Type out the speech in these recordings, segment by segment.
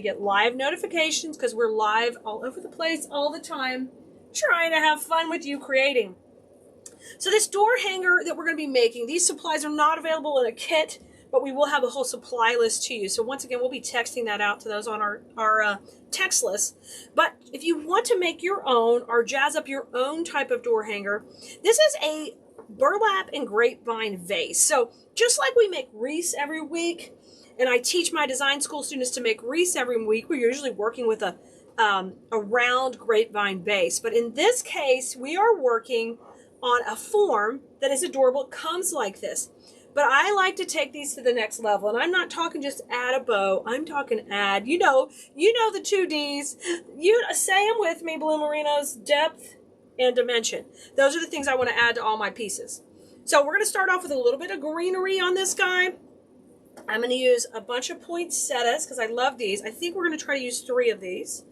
get live notifications because we're live all over the place all the time, trying to have fun with you creating. So this door hanger that we're going to be making, these supplies are not available in a kit, but we will have a whole supply list to you. So once again, we'll be texting that out to those on our text list. But if you want to make your own or jazz up your own type of door hanger, this is a burlap and grapevine vase. So just like we make wreaths every week, and I teach my design school students to make wreaths every week, we're usually working with a round grapevine base. But in this case, we are working on a form that is adorable. It comes like this. But I like to take these to the next level. And I'm not talking just add a bow. I'm talking add, you know the 2 Ds. You say them with me, Blue Merinos: depth and dimension. Those are the things I want to add to all my pieces. So we're going to start off with a little bit of greenery on this guy. I'm going to use a bunch of poinsettias because I love these. I think we're going to try to use 3 of these.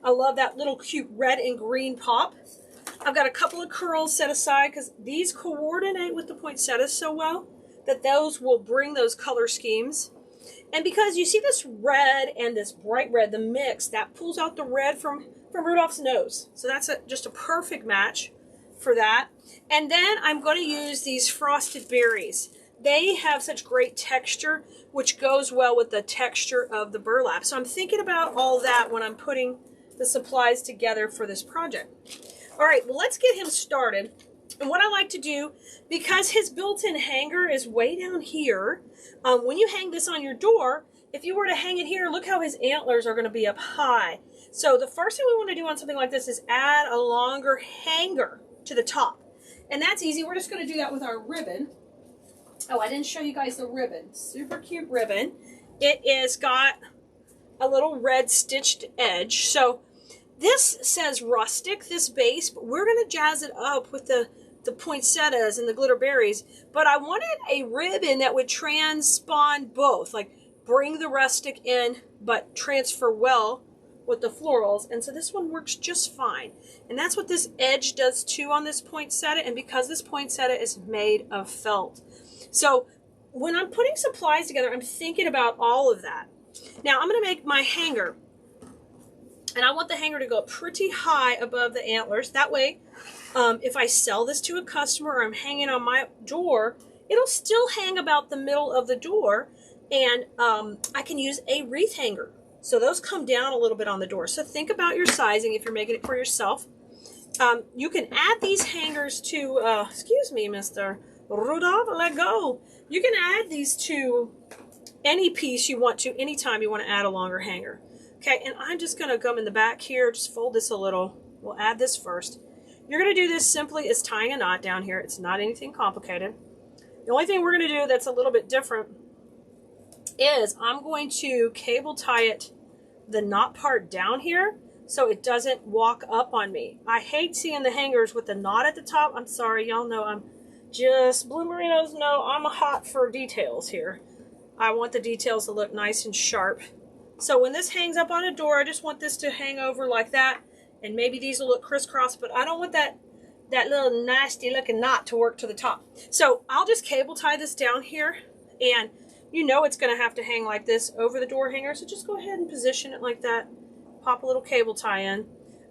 I love that little cute red and green pop. I've got a couple of curls set aside because these coordinate with the poinsettias so well that those will bring those color schemes. And because you see this red and this bright red, the mix, that pulls out the red from Rudolph's nose. So that's just a perfect match for that. And then I'm going to use these frosted berries. They have such great texture, which goes well with the texture of the burlap. So I'm thinking about all that when I'm putting the supplies together for this project. All right, well, let's get him started. And what I like to do, because his built-in hanger is way down here, when you hang this on your door, if you were to hang it here, look how his antlers are going to be up high. So the first thing we want to do on something like this is add a longer hanger to the top. And that's easy. We're just going to do that with our ribbon. Oh, I didn't show you guys the ribbon. Super cute ribbon. It is got a little red stitched edge. So this says rustic, this base, but we're going to jazz it up with the poinsettias and the glitter berries. But I wanted a ribbon that would transpond both, like bring the rustic in, but transfer well with the florals. And so this one works just fine. And that's what this edge does too on this poinsettia. And because this poinsettia is made of felt. So when I'm putting supplies together, I'm thinking about all of that. Now I'm going to make my hanger. And I want the hanger to go pretty high above the antlers. That way, if I sell this to a customer or I'm hanging on my door, it'll still hang about the middle of the door. And I can use a wreath hanger. So those come down a little bit on the door. So think about your sizing if you're making it for yourself. You can add these hangers to, excuse me, Mr. Rudolph, let go. You can add these to any piece you want to, anytime you want to add a longer hanger. Okay, and I'm just going to come in the back here, just fold this a little. We'll add this first. You're going to do this simply as tying a knot down here. It's not anything complicated. The only thing we're going to do that's a little bit different is I'm going to cable tie it, the knot part down here, so it doesn't walk up on me. I hate seeing the hangers with the knot at the top. I'm sorry, y'all know I'm just, Blue Merinos know I'm hot for details here. I want the details to look nice and sharp. So when this hangs up on a door, I just want this to hang over like that. And maybe these will look crisscross, but I don't want that little nasty looking knot to work to the top. So I'll just cable tie this down here. And you know it's going to have to hang like this over the door hanger. So just go ahead and position it like that. Pop a little cable tie in.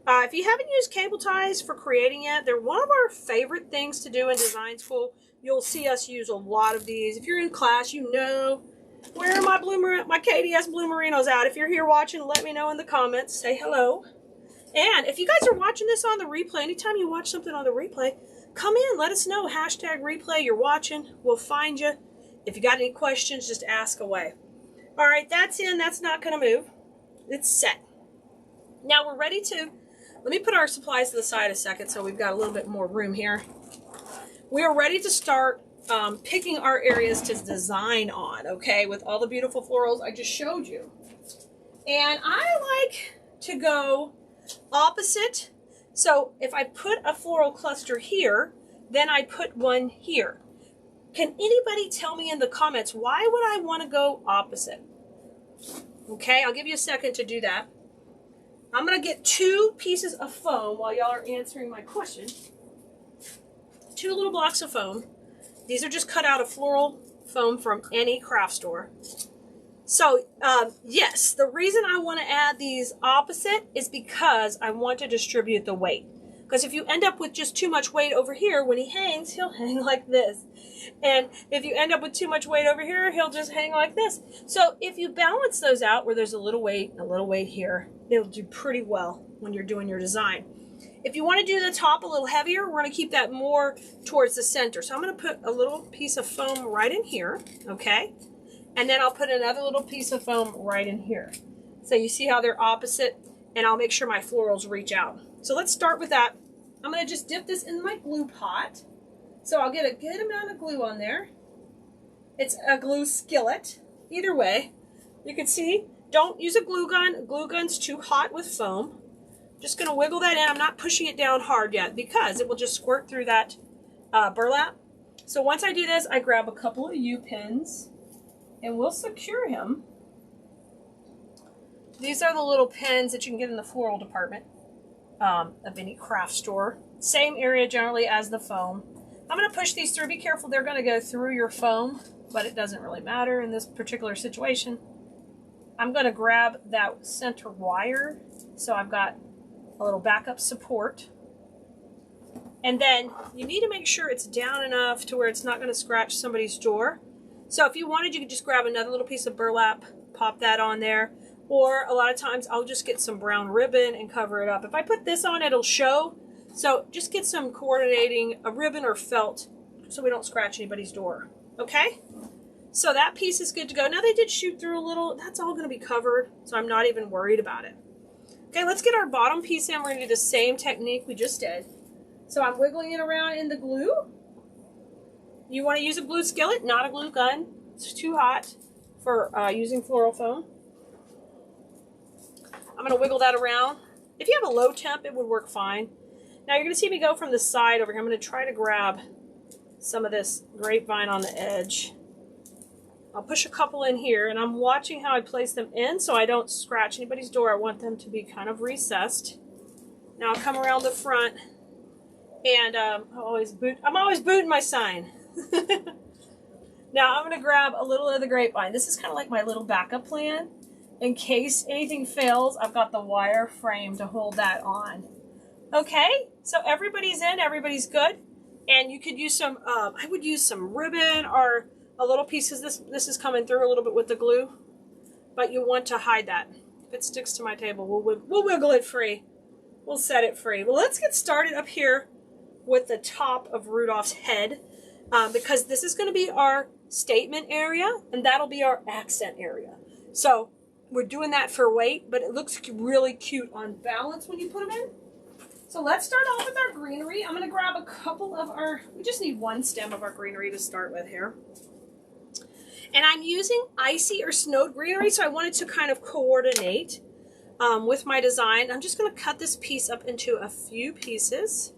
If you haven't used cable ties for creating yet, they're one of our favorite things to do in design school. You'll see us use a lot of these. If you're in class, you know, where are my KDS Blue Merinos at? If you're here watching, let me know in the comments. Say hello. And if you guys are watching this on the replay, anytime you watch something on the replay, come in, let us know. Hashtag replay, you're watching. We'll find you. If you got any questions, just ask away. All right, that's in. That's not going to move. It's set. Now we're ready to, let me put our supplies to the side a second so we've got a little bit more room here. We are ready to start picking our areas to design on, okay, with all the beautiful florals I just showed you. And I like to go opposite. So if I put a floral cluster here, then I put one here. Can anybody tell me in the comments, why would I want to go opposite? Okay, I'll give you a second to do that. I'm going to get 2 pieces of foam while y'all are answering my question. 2 little blocks of foam. These are just cut out of floral foam from any craft store. So, yes, the reason I want to add these opposite is because I want to distribute the weight. Because if you end up with just too much weight over here, when he hangs, he'll hang like this. And if you end up with too much weight over here, he'll just hang like this. So if you balance those out where there's a little weight here, it'll do pretty well when you're doing your design. If you want to do the top a little heavier, we're going to keep that more towards the center. So I'm going to put a little piece of foam right in here, okay? And then I'll put another little piece of foam right in here. So you see how they're opposite, and I'll make sure my florals reach out. So let's start with that. I'm going to just dip this in my glue pot. So I'll get a good amount of glue on there. It's a glue skillet. Either way, you can see, don't use a glue gun. A glue gun's too hot with foam. Just going to wiggle that in. I'm not pushing it down hard yet because it will just squirt through that burlap. So once I do this, I grab a couple of U-pins and we'll secure him. These are the little pins that you can get in the floral department of any craft store. Same area generally as the foam. I'm going to push these through. Be careful, they're going to go through your foam, but it doesn't really matter in this particular situation. I'm going to grab that center wire so I've got a little backup support. And then you need to make sure it's down enough to where it's not going to scratch somebody's door. So if you wanted, you could just grab another little piece of burlap, pop that on there. Or a lot of times I'll just get some brown ribbon and cover it up. If I put this on, it'll show. So just get some coordinating, a ribbon or felt, so we don't scratch anybody's door. Okay? So that piece is good to go. Now they did shoot through a little. That's all going to be covered, so I'm not even worried about it. Okay, let's get our bottom piece in. We're going to do the same technique we just did. So I'm wiggling it around in the glue. You want to use a glue skillet, not a glue gun. It's too hot for using floral foam. I'm going to wiggle that around. If you have a low temp, it would work fine. Now you're going to see me go from the side over here. I'm going to try to grab some of this grapevine on the edge. I'll push a couple in here, and I'm watching how I place them in so I don't scratch anybody's door. I want them to be kind of recessed. Now I'll come around the front, and I'm always booting my sign. Now I'm going to grab a little of the grapevine. This is kind of like my little backup plan. In case anything fails, I've got the wire frame to hold that on. Okay, so everybody's in, everybody's good. And you could use some, I would use some ribbon or a little piece of this is coming through a little bit with the glue. But you want to hide that. If it sticks to my table, we'll wiggle it free. We'll set it free. Well, let's get started up here with the top of Rudolph's head. Because this is going to be our statement area, and that'll be our accent area. So we're doing that for weight, but it looks really cute on balance when you put them in. So let's start off with our greenery. I'm going to grab a couple of we just need one stem of our greenery to start with here. And I'm using icy or snowed greenery, so I wanted to kind of coordinate with my design. I'm just going to cut this piece up into a few pieces.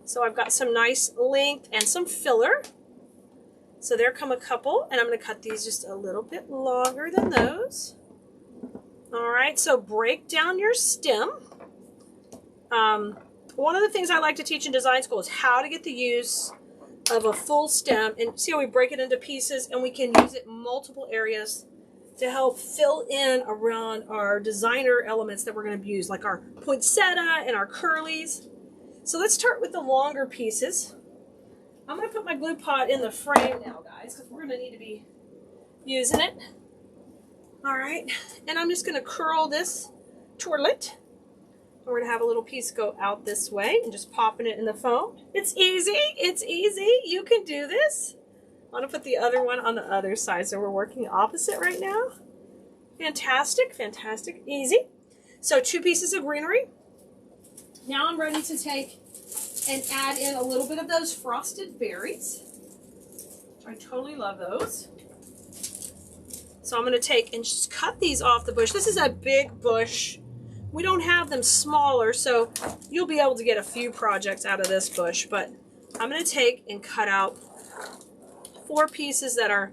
So I've got some nice length and some filler. So there come a couple, and I'm going to cut these just a little bit longer than those. All right, so break down your stem. One of the things I like to teach in design school is how to get the use of a full stem, and see how we break it into pieces, and we can use it in multiple areas to help fill in around our designer elements that we're going to use, like our poinsettia and our curlies. So let's start with the longer pieces. I'm going to put my glue pot in the frame now, guys, because we're going to need to be using it. All right, and I'm just going to curl this twirlet. We're going to have a little piece go out this way and just popping it in the foam. It's easy. It's easy. You can do this. I want to put the other one on the other side, so we're working opposite right now. Fantastic, fantastic, easy. So 2 pieces of greenery. Now I'm ready to take and add in a little bit of those frosted berries. I totally love those. So I'm going to take and just cut these off the bush. This is a big bush. We don't have them smaller, so you'll be able to get a few projects out of this bush. But I'm going to take and cut out 4 pieces that are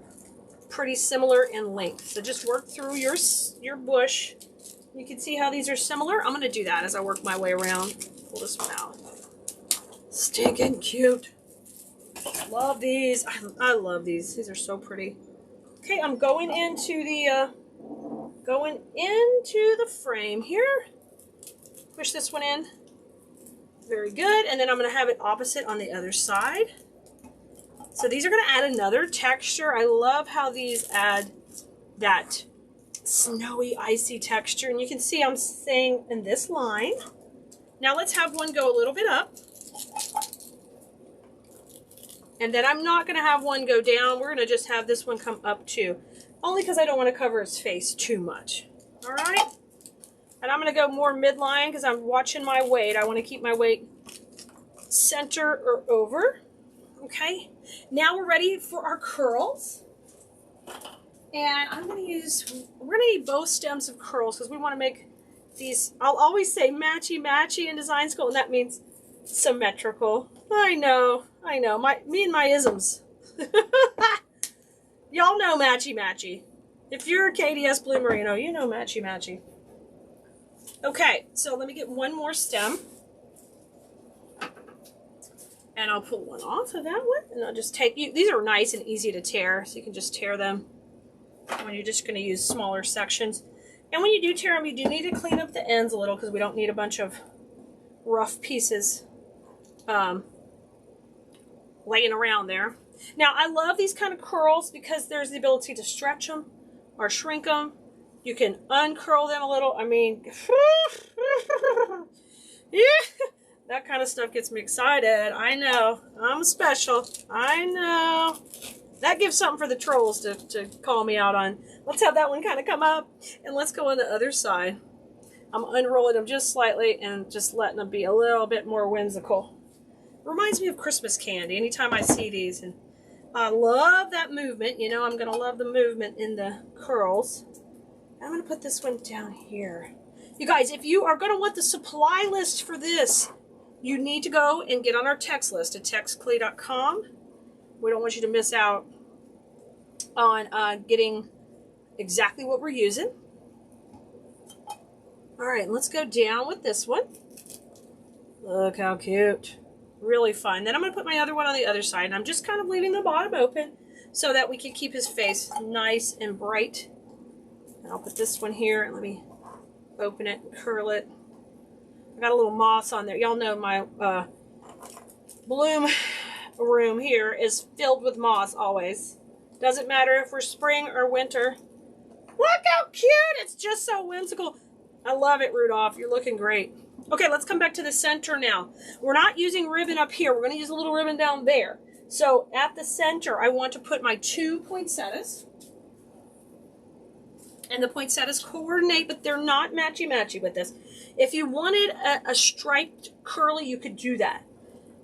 pretty similar in length. So just work through your bush. You can see how these are similar. I'm going to do that as I work my way around. Pull this one out. Stinking cute. Love these. I love these. These are so pretty. Okay, I'm going into the frame here. Push this one in. Very good. And then I'm going to have it opposite on the other side. So these are going to add another texture. I love how these add that snowy, icy texture. And you can see I'm staying in this line. Now let's have one go a little bit up. And then I'm not going to have one go down. We're going to just have this one come up too. Only because I don't want to cover his face too much. All right. And I'm going to go more midline because I'm watching my weight. I want to keep my weight center or over. Okay. Now we're ready for our curls. And we're going to need both stems of curls because we want to make these, I'll always say matchy-matchy in design school, and that means symmetrical. I know. Me and my isms. Y'all know matchy-matchy. If you're a KDS Blue Merino, you know matchy-matchy. Okay, so let me get one more stem. And I'll pull one off of that one. And I'll just take you. These are nice and easy to tear, so you can just tear them when you're just going to use smaller sections. And when you do tear them, you do need to clean up the ends a little because we don't need a bunch of rough pieces laying around there. Now, I love these kind of curls because there's the ability to stretch them or shrink them. You can uncurl them a little. I mean, yeah, that kind of stuff gets me excited. I know. I'm special. I know. That gives something for the trolls to call me out on. Let's have that one kind of come up. And let's go on the other side. I'm unrolling them just slightly and just letting them be a little bit more whimsical. Reminds me of Christmas candy anytime I see these. And I love that movement. You know, I'm going to love the movement in the curls. I'm going to put this one down here. You guys, if you are going to want the supply list for this, you need to go and get on our text list at textclee.com. We don't want you to miss out on getting exactly what we're using. All right, let's go down with this one. Look how cute. Really fun. Then I'm going to put my other one on the other side, and I'm just kind of leaving the bottom open so that we can keep his face nice and bright. And I'll put this one here, and let me open it and curl it. I got a little moss on there. Y'all know my bloom room here is filled with moss always. Doesn't matter if we're spring or winter. Look how cute! It's just so whimsical. I love it, Rudolph. You're looking great. Okay, let's come back to the center now. We're not using ribbon up here. We're going to use a little ribbon down there. So at the center, I want to put my 2 poinsettias. And the poinsettias coordinate, but they're not matchy-matchy with this. If you wanted a striped curly, you could do that.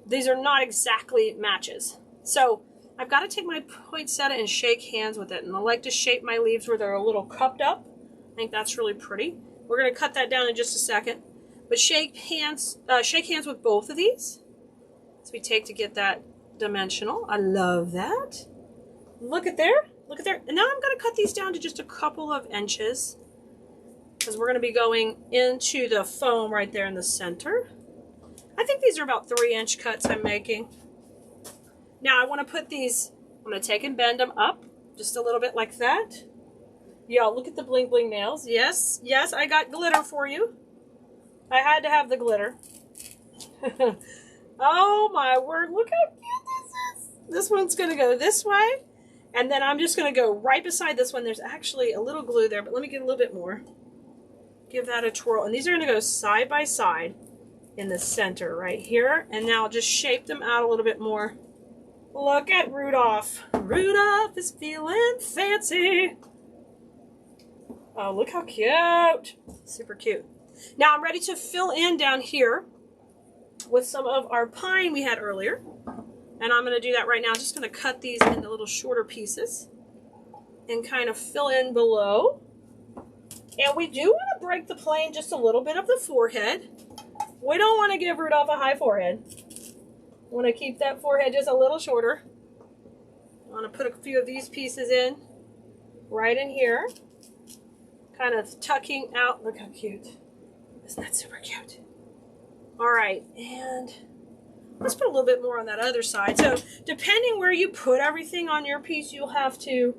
These are not exactly matches. So I've got to take my poinsettia and shake hands with it. And I like to shape my leaves where they're a little cupped up. I think that's really pretty. We're going to cut that down in just a second. But shake hands with both of these. So we take to get that dimensional. I love that. Look at there. Look at there. And now I'm going to cut these down to just a couple of inches. Because we're going to be going into the foam right there in the center. I think these are about 3-inch cuts I'm making. Now I want to put these, I'm going to take and bend them up just a little bit like that. Y'all, look at the bling bling nails. Yes, yes, I got glitter for you. I had to have the glitter. Oh my word, look how cute this is. This one's going to go this way. And then I'm just going to go right beside this one. There's actually a little glue there, but let me get a little bit more. Give that a twirl. And these are going to go side by side in the center right here. And now I'll just shape them out a little bit more. Look at Rudolph. Rudolph is feeling fancy. Oh, look how cute. Super cute. Now I'm ready to fill in down here with some of our pine we had earlier. And I'm going to do that right now. I'm just going to cut these into little shorter pieces and kind of fill in below. And we do want to break the plane just a little bit of the forehead. We don't want to give Rudolph a high forehead. We want to keep that forehead just a little shorter. I want to put a few of these pieces in right in here. Kind of tucking out. Look how cute. Isn't that super cute? All right, and let's put a little bit more on that other side. So depending where you put everything on your piece, you'll have to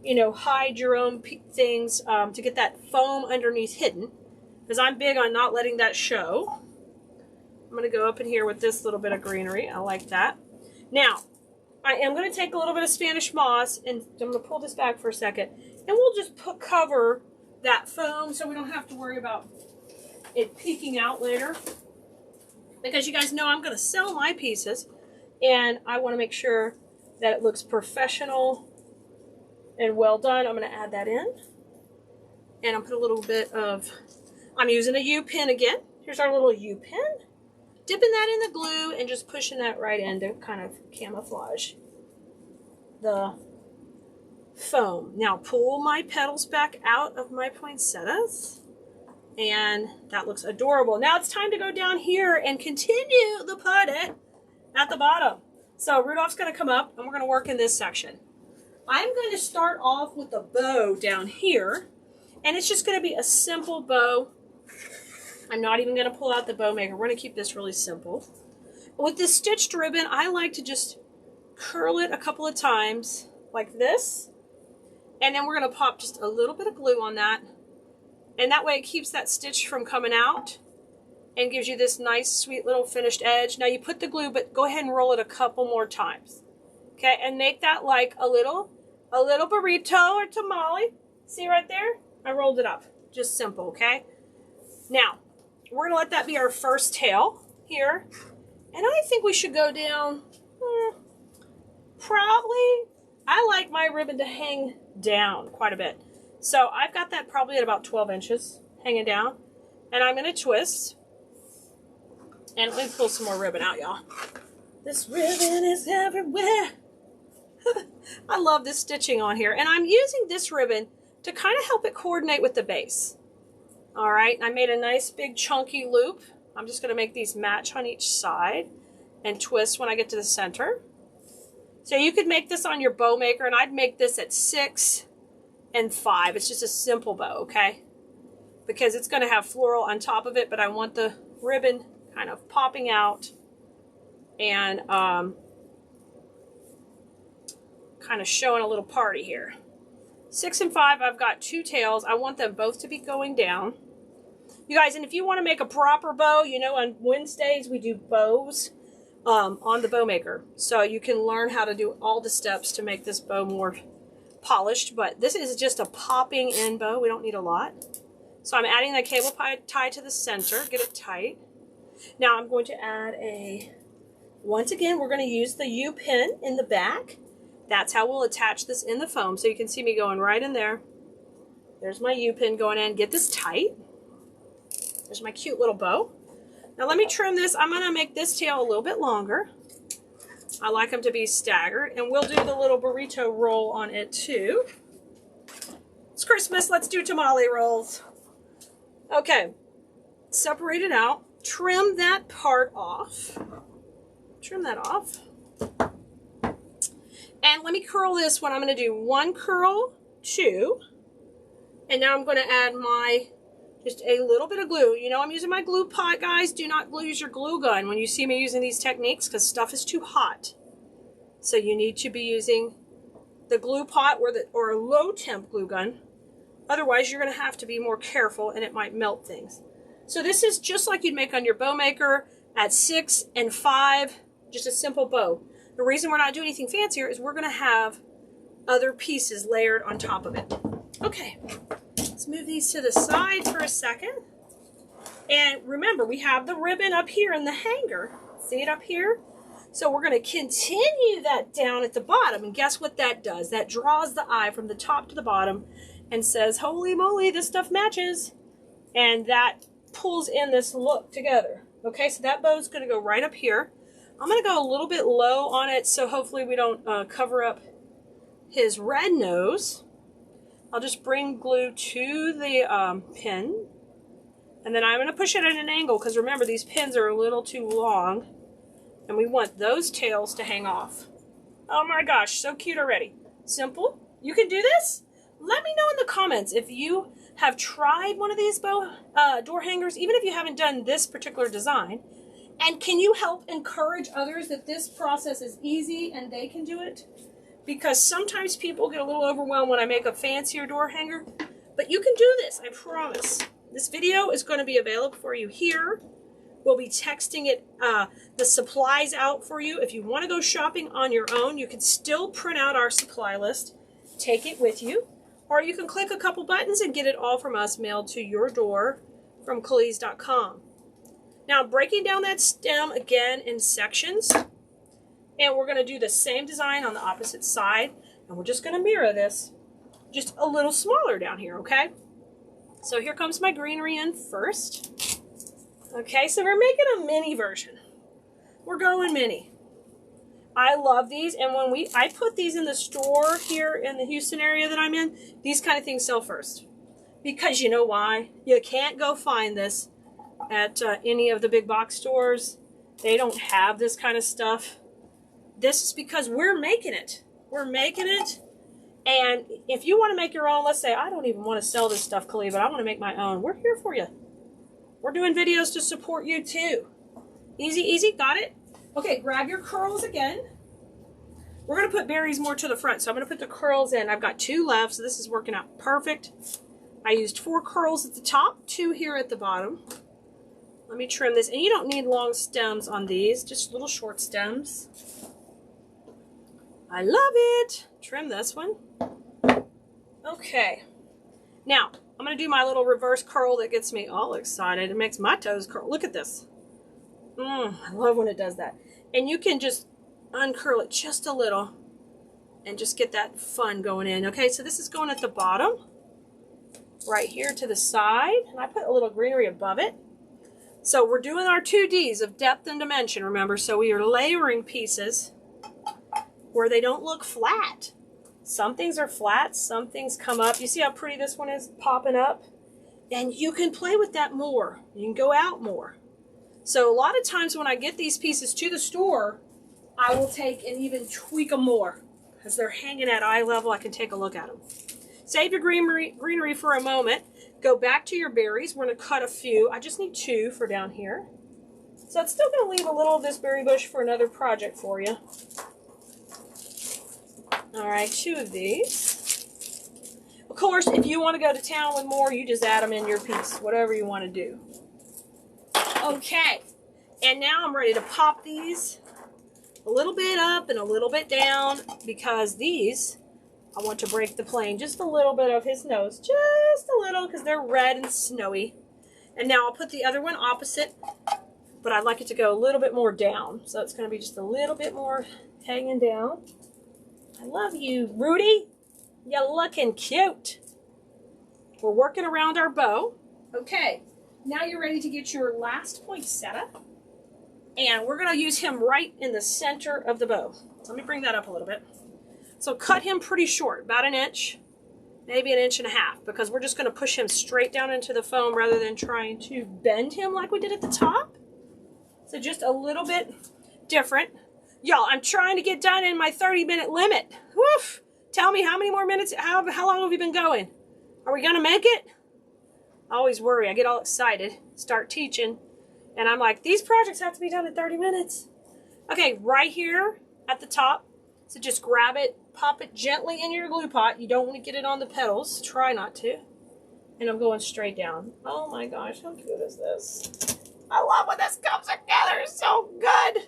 you know, hide your own things to get that foam underneath hidden, because I'm big on not letting that show. I'm going to go up in here with this little bit of greenery. I like that. Now, I am going to take a little bit of Spanish moss, and I'm going to pull this back for a second, and we'll just cover that foam so we don't have to worry about it peeking out later. Because you guys know I'm going to sell my pieces, and I want to make sure that it looks professional and well done. I'm going to add that in, and I'll put a little bit of, I'm using a U-pin again. Here's our little U-pin. Dipping that in the glue and just pushing that right in to kind of camouflage the foam. Now pull my petals back out of my poinsettias, and that looks adorable. Now it's time to go down here and continue the party at the bottom. So Rudolph's going to come up, and we're going to work in this section. I'm going to start off with a bow down here, and it's just going to be a simple bow. I'm not even going to pull out the bow maker. We're going to keep this really simple. With this stitched ribbon, I like to just curl it a couple of times like this. And then we're going to pop just a little bit of glue on that. And that way it keeps that stitch from coming out and gives you this nice, sweet little finished edge. Now you put the glue, but go ahead and roll it a couple more times. Okay, and make that like a little burrito or tamale. See right there? I rolled it up. Just simple, okay? Now, we're going to let that be our first tail here. And I think we should go down, probably, I like my ribbon to hang down quite a bit. So I've got that probably at about 12 inches hanging down. And I'm going to twist. And let me pull some more ribbon out, y'all. This ribbon is everywhere. I love this stitching on here. And I'm using this ribbon to kind of help it coordinate with the base. All right, I made a nice big chunky loop. I'm just going to make these match on each side and twist when I get to the center. So you could make this on your bow maker, and I'd make this at 6 and 5. It's just a simple bow, okay? Because it's going to have floral on top of it, but I want the ribbon kind of popping out and kind of showing a little party here. 6 and 5, I've got 2 tails. I want them both to be going down. You guys, and if you want to make a proper bow, you know, on Wednesdays we do bows on the bow maker. So you can learn how to do all the steps to make this bow more polished. But this is just a popping in bow. We don't need a lot. So I'm adding that cable tie to the center. Get it tight. Now I'm going to add once again, we're going to use the U-pin in the back. That's how we'll attach this in the foam. So you can see me going right in there. There's my U-pin going in. Get this tight. There's my cute little bow. Now let me trim this. I'm going to make this tail a little bit longer. I like them to be staggered. And we'll do the little burrito roll on it too. It's Christmas. Let's do tamale rolls. Okay. Separate it out. Trim that part off. Trim that off. And let me curl this one. I'm going to do 1 curl, 2. And now I'm going to add just a little bit of glue. You know I'm using my glue pot, guys. Do not use your glue gun when you see me using these techniques because stuff is too hot. So you need to be using the glue pot or a low temp glue gun. Otherwise, you're going to have to be more careful and it might melt things. So this is just like you'd make on your bow maker at 6 and 5, just a simple bow. The reason we're not doing anything fancier is we're going to have other pieces layered on top of it. Okay, let's move these to the side for a second. And remember, we have the ribbon up here in the hanger. See it up here? So we're going to continue that down at the bottom. And guess what that does? That draws the eye from the top to the bottom and says, holy moly, this stuff matches. And that pulls in this look together. Okay, so that bow's going to go right up here. I'm going to go a little bit low on it so hopefully we don't cover up his red nose. I'll just bring glue to the pin. And then I'm going to push it at an angle because remember these pins are a little too long. And we want those tails to hang off. Oh my gosh, so cute already. Simple. You can do this? Let me know in the comments if you have tried one of these door hangers, even if you haven't done this particular design. And can you help encourage others that this process is easy and they can do it? because sometimes people get a little overwhelmed when I make a fancier door hanger. But you can do this, I promise. This video is going to be available for you here. We'll be texting it, the supplies out for you. If you want to go shopping on your own, you can still print out our supply list, take it with you, or you can click a couple buttons and get it all from us mailed to your door from Calise.com. Now I'm breaking down that stem again in sections, and we're going to do the same design on the opposite side, and we're just going to mirror this just a little smaller down here, okay? So here comes my greenery in first. Okay, so we're making a mini version. We're going mini. I love these, and when I put these in the store here in the Houston area that I'm in, these kind of things sell first. Because you know why? You can't go find this at any of the big box stores. They don't have this kind of stuff. This is because we're making it. We're making it. And if you want to make your own, let's say, I don't even want to sell this stuff, Khalid, but I want to make my own. We're here for you. We're doing videos to support you too. Easy, easy, got it? Okay, grab your curls again. We're going to put berries more to the front, so I'm going to put the curls in. I've got 2 left, so this is working out perfect. I used 4 curls at the top, 2 here at the bottom. Let me trim this, and you don't need long stems on these, just little short stems. I love it. Trim this one. Okay. Now, I'm going to do my little reverse curl that gets me all excited. It makes my toes curl. Look at this. I love when it does that. And you can just uncurl it just a little and just get that fun going in. Okay, so this is going at the bottom, right here to the side. And I put a little greenery above it. So we're doing our 2Ds of depth and dimension, remember? So we are layering pieces where they don't look flat. Some things are flat, some things come up. You see how pretty this one is popping up? And you can play with that more. You can go out more. So a lot of times when I get these pieces to the store, I will take and even tweak them more. As they're hanging at eye level, I can take a look at them. Save your greenery for a moment. Go back to your berries. We're going to cut a few. I just need 2 for down here. So it's still going to leave a little of this berry bush for another project for you. All right, 2 of these. Of course, if you want to go to town with more, you just add them in your piece, whatever you want to do. Okay, and now I'm ready to pop these a little bit up and a little bit down, because these, I want to break the plane just a little bit of his nose, just a little, because they're red and snowy. And now I'll put the other one opposite, but I'd like it to go a little bit more down. So it's going to be just a little bit more hanging down. I love you, Rudy. You're looking cute. We're working around our bow. Okay, now you're ready to get your last poinsettia. And we're going to use him right in the center of the bow. Let me bring that up a little bit. So cut him pretty short, about 1 inch, maybe 1.5 inches, because we're just going to push him straight down into the foam rather than trying to bend him like we did at the top. So just a little bit different. Y'all, I'm trying to get done in my 30-minute limit. Woof! Tell me how many more minutes, how long have we been going? Are we going to make it? I always worry. I get all excited, start teaching, and I'm like, these projects have to be done in 30 minutes. Okay, right here at the top. So just grab it, pop it gently in your glue pot. You don't want to get it on the petals. Try not to. And I'm going straight down. Oh my gosh, how cute is this? I love when this comes together. It's so good.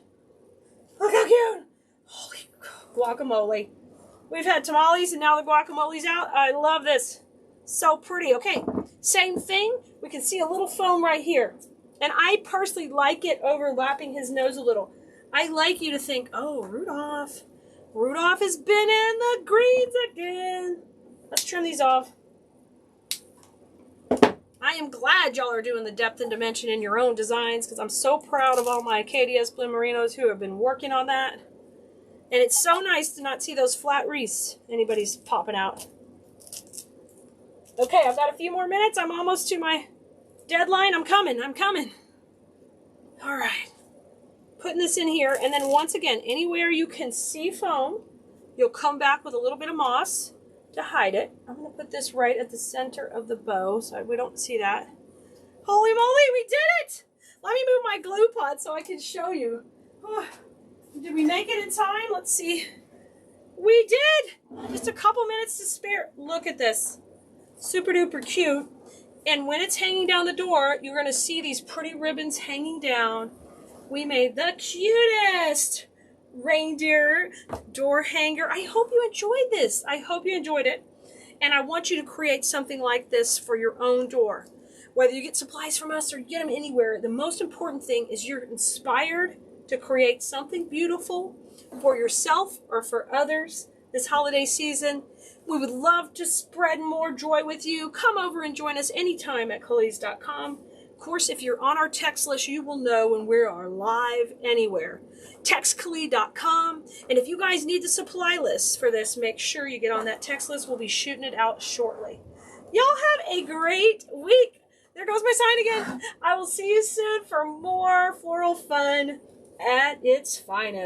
Look how cute. Holy guacamole. We've had tamales and now the guacamole's out. I love this. So pretty. Okay, same thing. We can see a little foam right here. And I personally like it overlapping his nose a little. I like you to think, oh, Rudolph. Rudolph has been in the greens again. Let's trim these off. I am glad y'all are doing the depth and dimension in your own designs, because I'm so proud of all my KDS Blue Merinos who have been working on that. And it's so nice to not see those flat wreaths anybody's popping out. Okay, I've got a few more minutes. I'm almost to my deadline. I'm coming. All right. Putting this in here, and then once again, anywhere you can see foam, you'll come back with a little bit of moss to hide it. I'm going to put this right at the center of the bow so we don't see that. Holy moly, we did it! Let me move my glue pot so I can show you. Oh, did we make it in time? Let's see. We did! Just a couple minutes to spare. Look at this. Super duper cute. And when it's hanging down the door, you're going to see these pretty ribbons hanging down. We made the cutest reindeer door hanger. I hope you enjoyed this. I hope you enjoyed it. And I want you to create something like this for your own door. Whether you get supplies from us or you get them anywhere, the most important thing is you're inspired to create something beautiful for yourself or for others this holiday season. We would love to spread more joy with you. Come over and join us anytime at Khalees.com. Of course, if you're on our text list, you will know when we are live anywhere. Text Khalees.com. And if you guys need the supply list for this, make sure you get on that text list. We'll be shooting it out shortly. Y'all have a great week. There goes my sign again. I will see you soon for more floral fun at its finest.